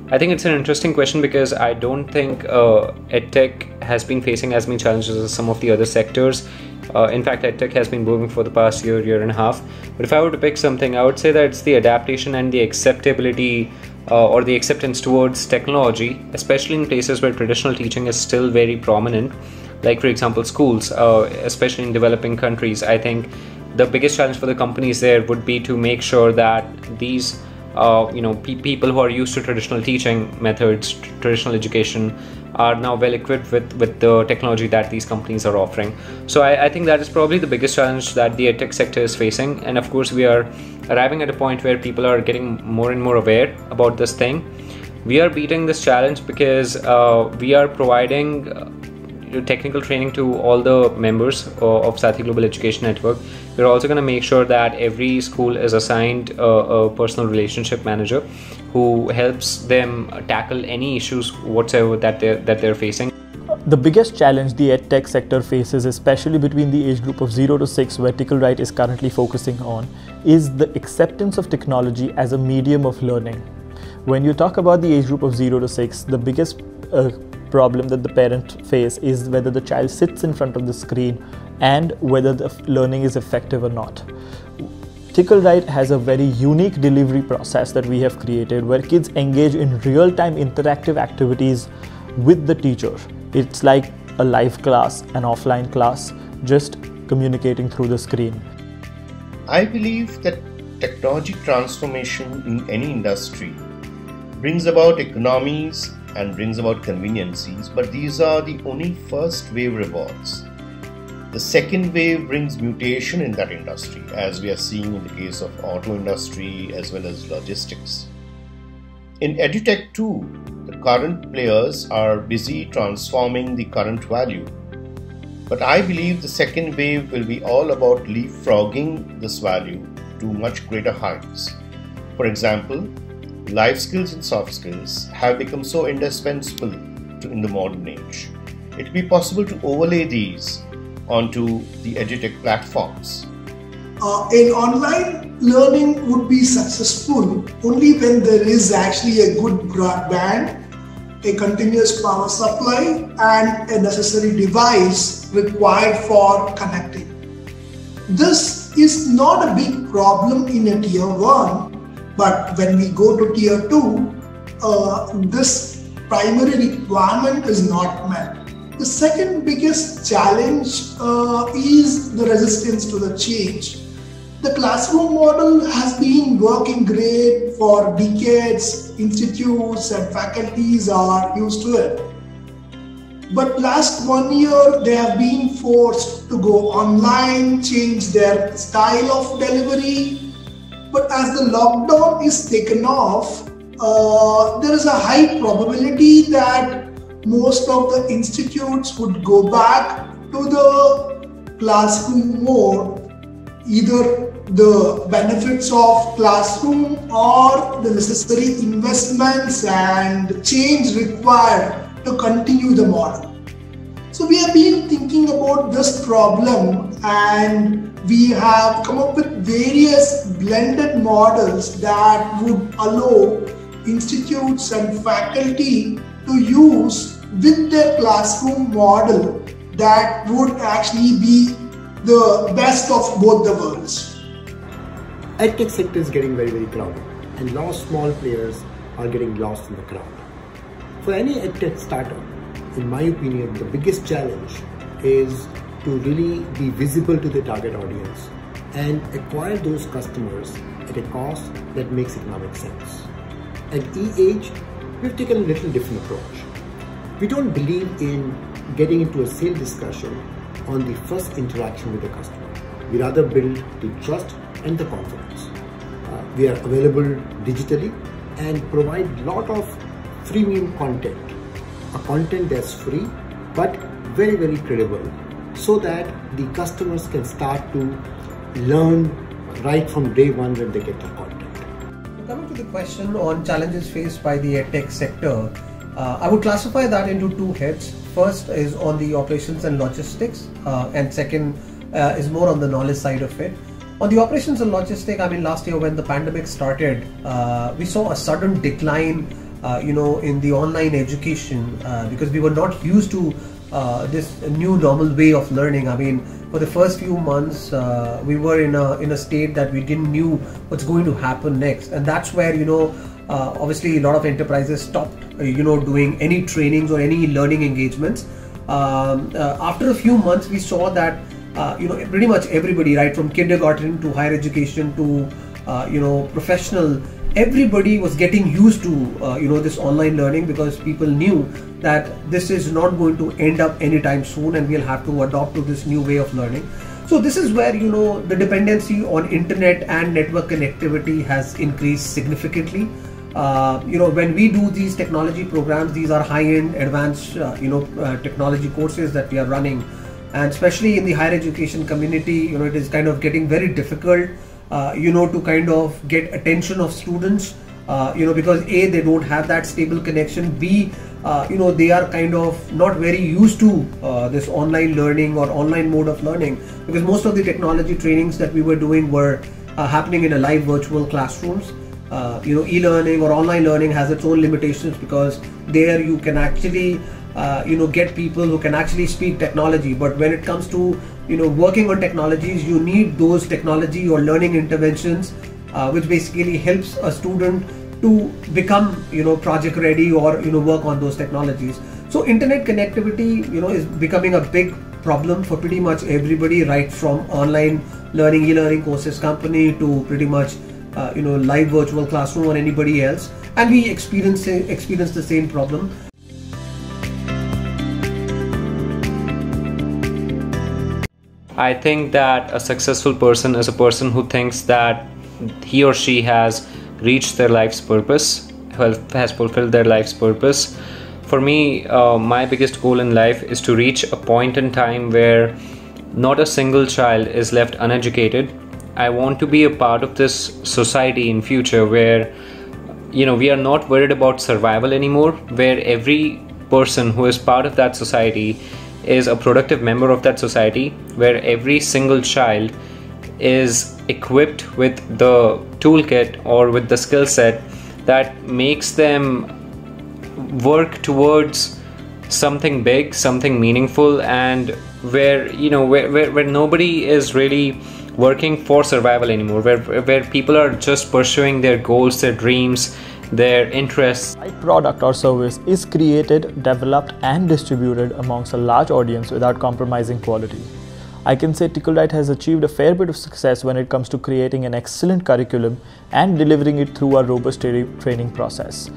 I think it's an interesting question because I don't think EdTech has been facing as many challenges as some of the other sectors. In fact, EdTech has been booming for the past year and a half. But if I were to pick something, I would say that it's the adaptation and the acceptability or the acceptance towards technology, especially in places where traditional teaching is still very prominent. Like, for example, schools, especially in developing countries. I think the biggest challenge for the companies there would be to make sure that these people who are used to traditional teaching methods, traditional education, are now well equipped with the technology that these companies are offering. So I think that is probably the biggest challenge that the edtech sector is facing. And of course, we are arriving at a point where people are getting more and more aware about this thing. We are beating this challenge because we are providing technical training to all the members of Sathi Global Education Network. We're also going to make sure that every school is assigned a personal relationship manager who helps them tackle any issues whatsoever that they're facing. The biggest challenge the edtech sector faces, especially between the age group of 0 to 6, where Tickle Right is currently focusing on, is the acceptance of technology as a medium of learning. When you talk about the age group of 0 to 6, the biggest problem that the parent face is whether the child sits in front of the screen and whether the learning is effective or not. Tickle Right has a very unique delivery process that we have created where kids engage in real-time interactive activities with the teacher. It's like a live class, an offline class, just communicating through the screen. I believe that technology transformation in any industry brings about economies and brings about conveniencies, but these are the only first wave rewards. The second wave brings mutation in that industry, as we are seeing in the case of auto industry as well as logistics. In edutech too, the current players are busy transforming the current value. But I believe the second wave will be all about leapfrogging this value to much greater heights. For example, life skills and soft skills have become so indispensable in the modern age. It will be possible to overlay these onto the edutech platforms. An online learning would be successful only when there is actually a good broadband, a continuous power supply, and a necessary device required for connecting. This is not a big problem in a tier 1, but when we go to tier 2, this primary requirement is not met. The second biggest challenge is the resistance to the change. The classroom model has been working great for decades. Institutes and faculties are used to it. But last 1 year, they have been forced to go online, change their style of delivery. But as the lockdown is taken off, there is a high probability that most of the institutes would go back to the classroom mode, either the benefits of classroom or the necessary investments and change required to continue the model. So we have been thinking about this problem and we have come up with various blended models that would allow institutes and faculty to use with their classroom model that would actually be the best of both the worlds. EdTech sector is getting very crowded and a lot of small players are getting lost in the crowd. For any EdTech startup, in my opinion, the biggest challenge is to really be visible to the target audience and acquire those customers at a cost that makes economic sense. At EH, we've taken a little different approach. We don't believe in getting into a sales discussion on the first interaction with the customer. We rather build the trust and the confidence. We are available digitally and provide a lot of freemium content, a content that's free but very credible, so that the customers can start to learn right from day one when they get the content. Coming to the question on challenges faced by the edtech sector, I would classify that into two heads. First is on the operations and logistics, and second is more on the knowledge side of it. On the operations and logistics, I mean, last year when the pandemic started, we saw a sudden decline in the online education, because we were not used to this new normal way of learning. I mean, for the first few months, we were in a state that we didn't knew what's going to happen next, and that's where obviously a lot of enterprises stopped doing any trainings or any learning engagements. After a few months, we saw that pretty much everybody, right from kindergarten to higher education to professional, everybody was getting used to this online learning, because people knew that this is not going to end up anytime soon and we'll have to adopt to this new way of learning. So this is where the dependency on internet and network connectivity has increased significantly. When we do these technology programs, these are high-end advanced technology courses that we are running, and especially in the higher education community, it is kind of getting very difficult to kind of get attention of students, because A, they don't have that stable connection, B, they are kind of not very used to this online learning or online mode of learning, because most of the technology trainings that we were doing were happening in a live virtual classrooms. E-learning or online learning has its own limitations, because there you can actually get people who can actually speak technology, but when it comes to working on technologies, you need those technology or learning interventions, which basically helps a student to become project ready or work on those technologies. So internet connectivity is becoming a big problem for pretty much everybody, right from online learning, e-learning courses company to pretty much live virtual classroom or anybody else, and we experience the same problem. I think that a successful person is a person who thinks that he or she has reached their life's purpose, has fulfilled their life's purpose. For me, my biggest goal in life is to reach a point in time where not a single child is left uneducated. I want to be a part of this society in future where we are not worried about survival anymore, where every person who is part of that society is a productive member of that society, where every single child is equipped with the toolkit or with the skill set that makes them work towards something big, something meaningful, and where where nobody is really working for survival anymore, where people are just pursuing their goals, their dreams, their interests. A product or service is created, developed and distributed amongst a large audience without compromising quality. I can say Tickleright has achieved a fair bit of success when it comes to creating an excellent curriculum and delivering it through a robust training process.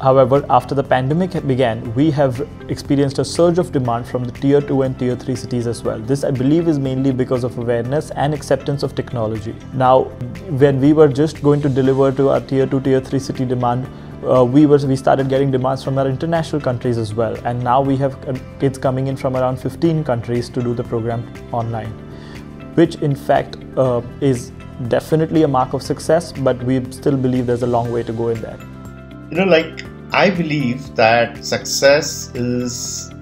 However, after the pandemic began, we have experienced a surge of demand from the Tier 2 and Tier 3 cities as well. This, I believe, is mainly because of awareness and acceptance of technology. Now, when we were just going to deliver to our Tier 2, Tier 3 city demand, we started getting demands from our international countries as well. And now we have kids coming in from around 15 countries to do the program online, which in fact is definitely a mark of success, but we still believe there's a long way to go in that. I believe that success is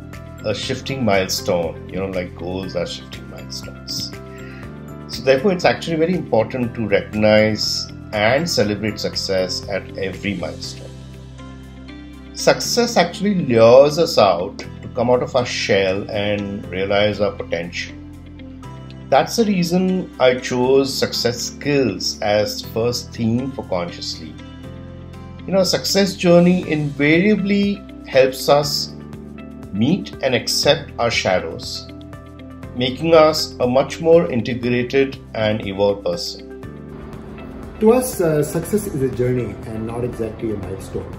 a shifting milestone, goals are shifting milestones. So therefore, it's actually very important to recognize and celebrate success at every milestone. Success actually lures us out to come out of our shell and realize our potential. That's the reason I chose success skills as first theme for Consciously. Success journey invariably helps us meet and accept our shadows, making us a much more integrated and evolved person. To us, success is a journey and not exactly a milestone.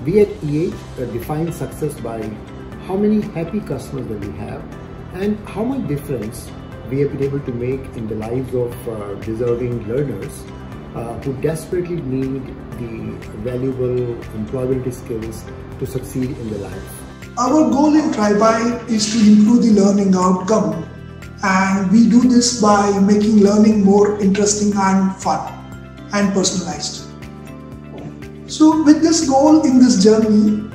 We at EH define success by how many happy customers that we have and how much difference we have been able to make in the lives of deserving learners who desperately need the valuable employability skills to succeed in their life. Our goal in TriBuy is to improve the learning outcome, and we do this by making learning more interesting and fun and personalized. So with this goal in this journey,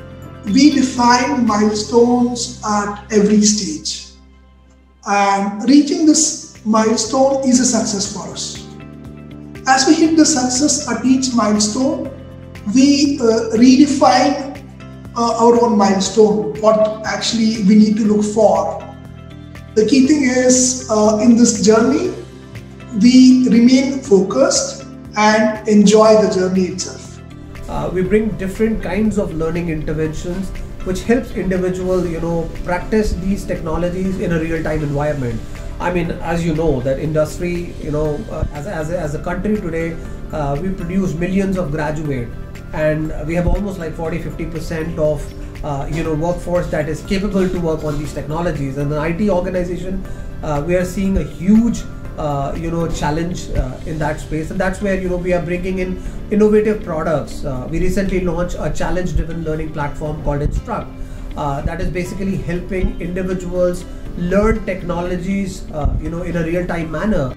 we define milestones at every stage, and reaching this milestone is a success for us. As we hit the success at each milestone, we redefine our own milestone, what actually we need to look for. The key thing is in this journey, we remain focused and enjoy the journey itself. We bring different kinds of learning interventions which helps individual, practice these technologies in a real-time environment. I mean, as you know, that industry, as a country today, we produce millions of graduates, and we have almost like 40-50% of workforce that is capable to work on these technologies. And the IT organization, we are seeing a huge challenge in that space, and that's where we are bringing in innovative products. We recently launched a challenge-driven learning platform called Instruct, that is basically helping individuals learn technologies in a real-time manner.